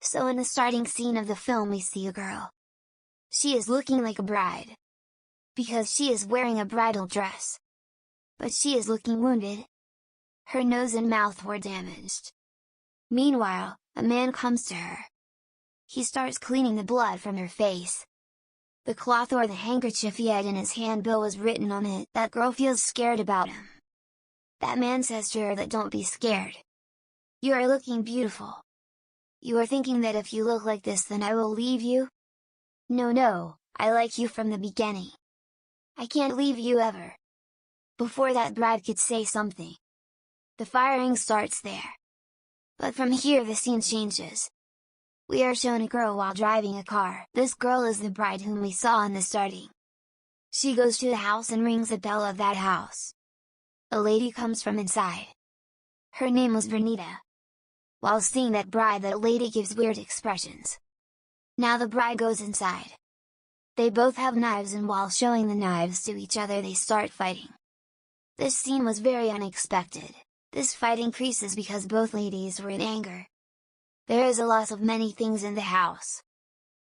So in the starting scene of the film we see a girl. She is looking like a bride, because she is wearing a bridal dress. But she is looking wounded. Her nose and mouth were damaged. Meanwhile, a man comes to her. He starts cleaning the blood from her face. The cloth or the handkerchief he had in his handbill was written on it. That girl feels scared about him. That man says to her that don't be scared. You are looking beautiful. You are thinking that if you look like this then I will leave you? No, I like you from the beginning. I can't leave you ever. Before that bride could say something, the firing starts there. But from here the scene changes. We are shown a girl while driving a car. This girl is the bride whom we saw in the starting. She goes to the house and rings the bell of that house. A lady comes from inside. Her name was Vernita. While seeing that bride, that lady gives weird expressions. Now the bride goes inside. They both have knives, and while showing the knives to each other they start fighting. This scene was very unexpected. This fight increases because both ladies were in anger. There is a loss of many things in the house.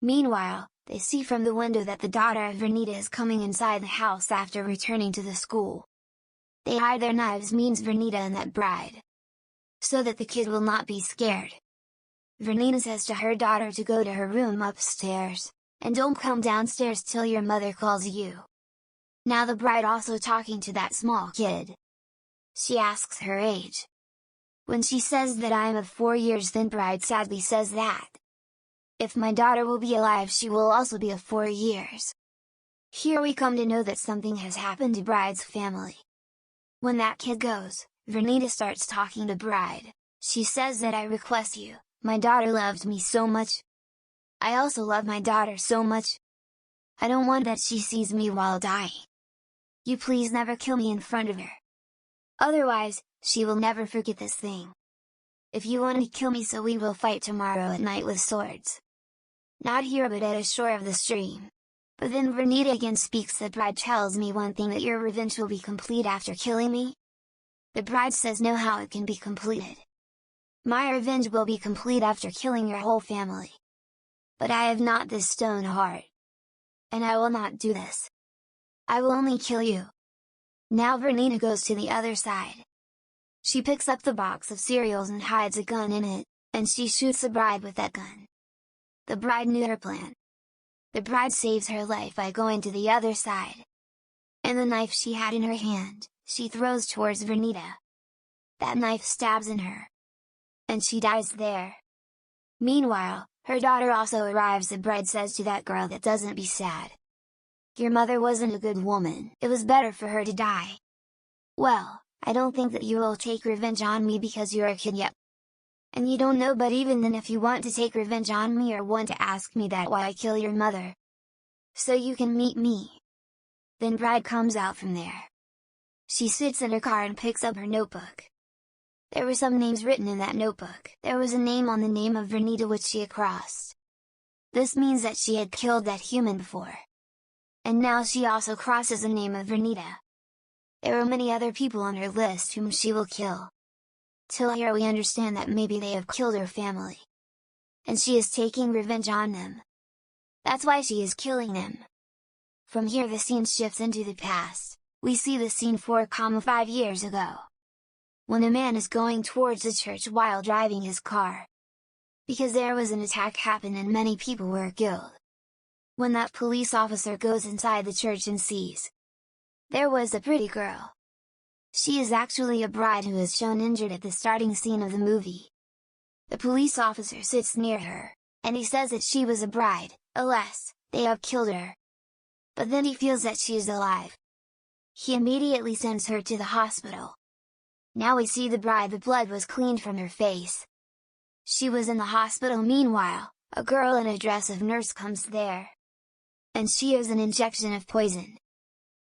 Meanwhile, they see from the window that the daughter of Vernita is coming inside the house after returning to the school. They hide their knives, means Vernita and that bride, so that the kid will not be scared. Vernita says to her daughter to go to her room upstairs, and don't come downstairs till your mother calls you. Now the bride also talking to that small kid. She asks her age. When she says that I am of 4 years, then bride sadly says that if my daughter will be alive she will also be of 4 years. Here we come to know that something has happened to bride's family. When that kid goes, Vernita starts talking to bride. She says that I request you, my daughter loved me so much. I also love my daughter so much. I don't want that she sees me while dying. You please never kill me in front of her. Otherwise, she will never forget this thing. If you want to kill me, so we will fight tomorrow at night with swords. Not here but at a shore of the stream. But then Vernita again speaks. The bride tells me one thing, that your revenge will be complete after killing me. The bride says no, how it can be completed. My revenge will be complete after killing your whole family. But I have not this stone heart. And I will not do this. I will only kill you. Now Vernita goes to the other side. She picks up the box of cereals and hides a gun in it, and she shoots the bride with that gun. The bride knew her plan. The bride saves her life by going to the other side. And the knife she had in her hand, she throws towards Vernita. That knife stabs in her. And she dies there. Meanwhile, her daughter also arrives. The bride says to that girl that doesn't be sad. Your mother wasn't a good woman. It was better for her to die. Well, I don't think that you will take revenge on me because you're a kid yet. And you don't know, but even then, if you want to take revenge on me or want to ask me that, why I kill your mother, so you can meet me. Then bride comes out from there. She sits in her car and picks up her notebook. There were some names written in that notebook. There was a name on the name of Vernita which she had crossed. This means that she had killed that human before. And now she also crosses the name of Vernita. There are many other people on her list whom she will kill. Till here we understand that maybe they have killed her family. And she is taking revenge on them. That's why she is killing them. From here the scene shifts into the past. We see the scene 4,5 years ago. When a man is going towards the church while driving his car. Because there was an attack happened and many people were killed. When that police officer goes inside the church and sees there was a pretty girl. She is actually a bride who is shown injured at the starting scene of the movie. The police officer sits near her, and he says that she was a bride. Alas, they have killed her. But then he feels that she is alive. He immediately sends her to the hospital. Now we see the bride, the blood was cleaned from her face. She was in the hospital. Meanwhile, a girl in a dress of nurse comes there. And she has an injection of poison.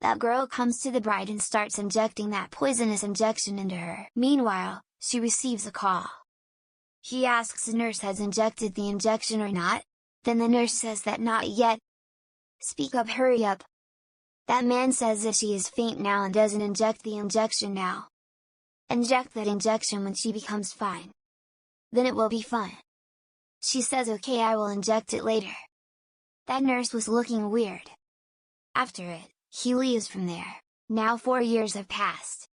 That girl comes to the bride and starts injecting that poisonous injection into her. Meanwhile, she receives a call. He asks the nurse has injected the injection or not, then the nurse says that not yet. Speak up, hurry up. That man says that she is faint now and doesn't inject the injection now. Inject that injection when she becomes fine. Then it will be fine. She says okay, I will inject it later. That nurse was looking weird. After it, he leaves from there. Now 4 years have passed.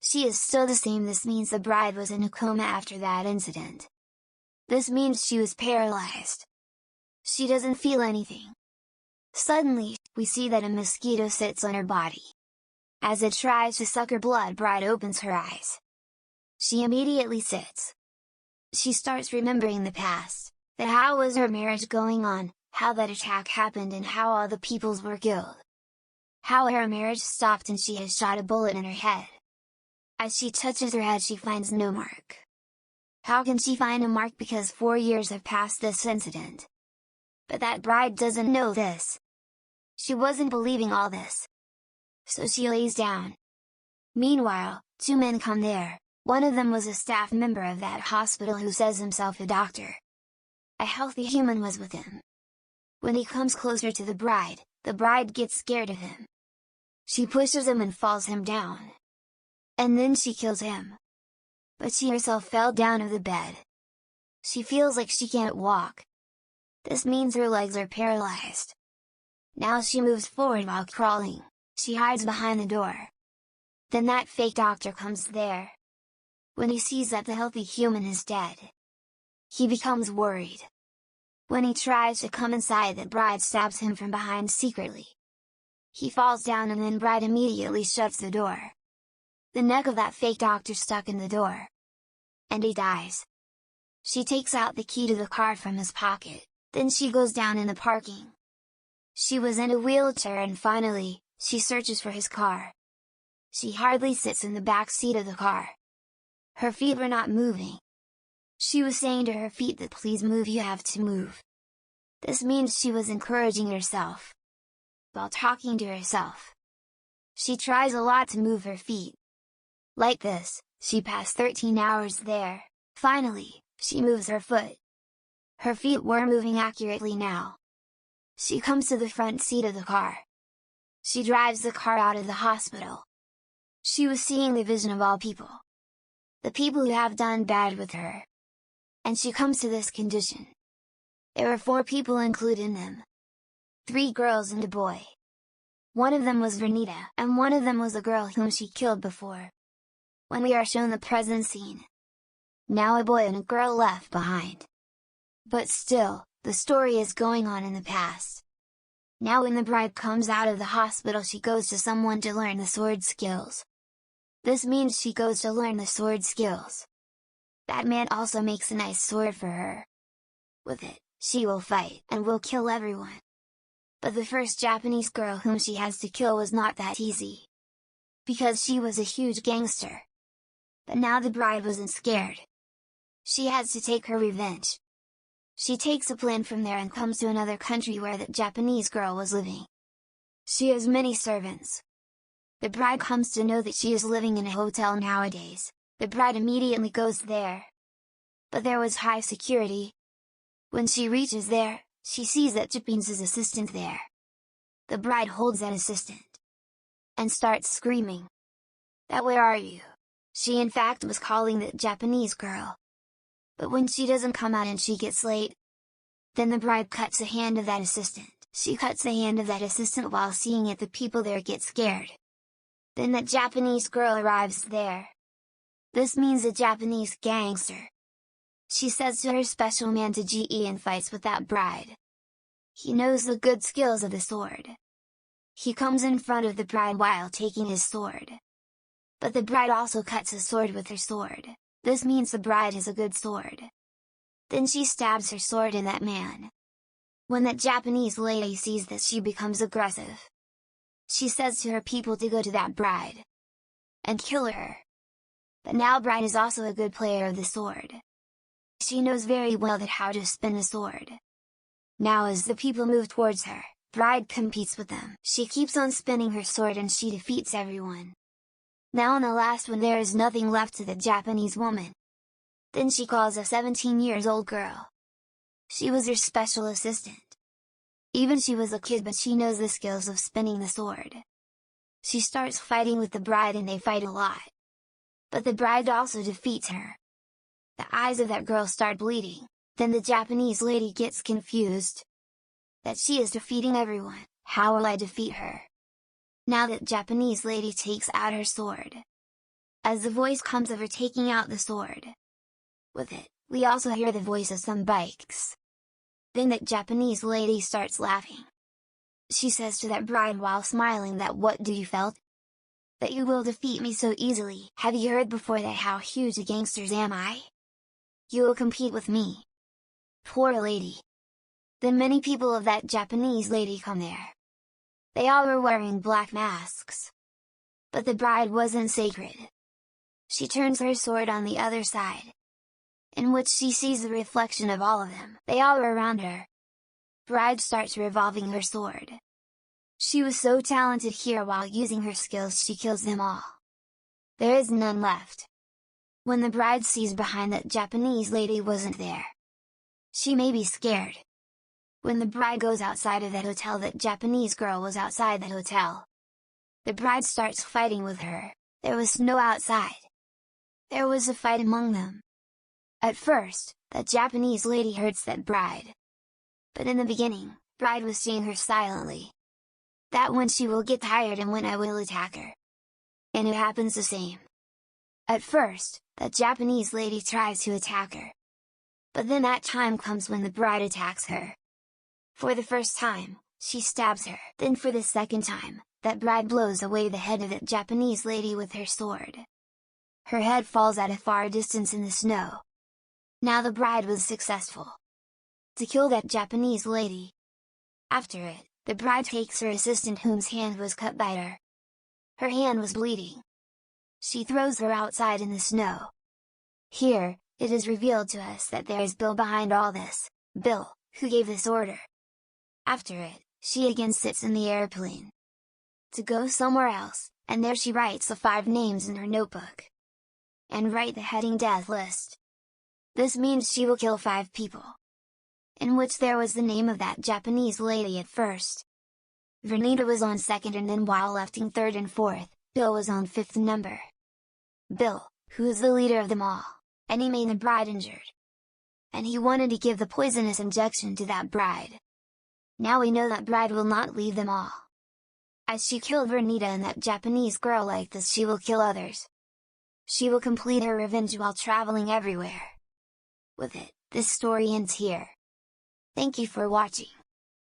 She is still the same. This means the bride was in a coma after that incident. This means she was paralyzed. She doesn't feel anything. Suddenly, we see that a mosquito sits on her body. As it tries to suck her blood, bride opens her eyes. She immediately sits. She starts remembering the past, that how was her marriage going on, how that attack happened and how all the peoples were killed. How her marriage stopped and she has shot a bullet in her head. As she touches her head she finds no mark. How can she find a mark because 4 years have passed this incident? But that bride doesn't know this. She wasn't believing all this. So she lays down. Meanwhile, 2 men come there. One of them was a staff member of that hospital who says himself a doctor. A healthy human was with him. When he comes closer to the bride gets scared of him. She pushes him and falls him down. And then she kills him. But she herself fell down of the bed. She feels like she can't walk. This means her legs are paralyzed. Now she moves forward while crawling. She hides behind the door. Then that fake doctor comes there. When he sees that the healthy human is dead, he becomes worried. When he tries to come inside, the bride stabs him from behind secretly. He falls down and then bride immediately shuts the door. The neck of that fake doctor stuck in the door. And he dies. She takes out the key to the car from his pocket, then she goes down in the parking. She was in a wheelchair and finally, she searches for his car. She hardly sits in the back seat of the car. Her feet were not moving. She was saying to her feet that please move, you have to move. This means she was encouraging herself. While talking to herself. She tries a lot to move her feet. Like this, she passed 13 hours there. Finally, she moves her foot. Her feet were moving accurately now. She comes to the front seat of the car. She drives the car out of the hospital. She was seeing the vision of all people. The people who have done bad with her. And she comes to this condition. There were 4 people included in them. 3 girls and a boy. One of them was Vernita, and one of them was a girl whom she killed before. When we are shown the present scene. Now a boy and a girl left behind. But still, the story is going on in the past. Now when the bride comes out of the hospital she goes to someone to learn the sword skills. This means she goes to learn the sword skills. That man also makes a nice sword for her. With it, she will fight and will kill everyone. But the first Japanese girl whom she has to kill was not that easy. Because she was a huge gangster. But now the bride wasn't scared. She has to take her revenge. She takes a plane from there and comes to another country where that Japanese girl was living. She has many servants. The bride comes to know that she is living in a hotel nowadays. The bride immediately goes there. But there was high security. When she reaches there, she sees that Japanese assistant there. The bride holds that assistant. And starts screaming. That where are you? She in fact was calling that Japanese girl. But when she doesn't come out and she gets late, then the bride cuts the hand of that assistant. She cuts the hand of that assistant while seeing it the people there get scared. Then that Japanese girl arrives there. This means a Japanese gangster. She says to her special man to GE and fights with that bride. He knows the good skills of the sword. He comes in front of the bride while taking his sword. But the bride also cuts his sword with her sword. This means the bride has a good sword. Then she stabs her sword in that man. When that Japanese lady sees this she becomes aggressive. She says to her people to go to that bride. And kill her. But now bride is also a good player of the sword. She knows very well that how to spin a sword. Now as the people move towards her, bride competes with them. She keeps on spinning her sword and she defeats everyone. Now in the last one there is nothing left to the Japanese woman. Then she calls a 17-year-old girl. She was her special assistant. Even she was a kid but she knows the skills of spinning the sword. She starts fighting with the bride and they fight a lot. But the bride also defeats her. The eyes of that girl start bleeding. Then the Japanese lady gets confused. That she is defeating everyone, how will I defeat her? Now that Japanese lady takes out her sword. As the voice comes of her taking out the sword. With it, we also hear the voice of some bikes. Then that Japanese lady starts laughing. She says to that bride while smiling that what do you felt? That you will defeat me so easily. Have you heard before that how huge a gangsters am I? You will compete with me. Poor lady. Then many people of that Japanese lady come there. They all were wearing black masks. But the bride wasn't sacred. She turns her sword on the other side, in which she sees the reflection of all of them. They all are around her. Bride starts revolving her sword. She was so talented here, while using her skills she kills them all. There is none left. When the bride sees behind that Japanese lady wasn't there, she may be scared. When the bride goes outside of that hotel, that Japanese girl was outside that hotel. The bride starts fighting with her. There was no outside. There was a fight among them. At first, that Japanese lady hurts that bride. But in the beginning, bride was seeing her silently. That when she will get tired and when I will attack her. And it happens the same. At first, that Japanese lady tries to attack her. But then that time comes when the bride attacks her. For the first time, she stabs her. Then for the second time, that bride blows away the head of that Japanese lady with her sword. Her head falls at a far distance in the snow. Now the bride was successful to kill that Japanese lady. After it, the bride takes her assistant whose hand was cut by her. Her hand was bleeding. She throws her outside in the snow. Here, it is revealed to us that there is Bill behind all this, Bill, who gave this order. After it, she again sits in the airplane to go somewhere else, and there she writes the 5 names in her notebook. And write the heading death list. This means she will kill 5 people. In which there was the name of that Japanese lady at first. Vernita was on 2nd, and then while lefting 3rd and 4th, Bill was on 5th number. Bill, who is the leader of them all, and he made the bride injured. And he wanted to give the poisonous injection to that bride. Now we know that bride will not leave them all. As she killed Vernita and that Japanese girl like this, she will kill others. She will complete her revenge while traveling everywhere. With it, this story ends here. Thank you for watching.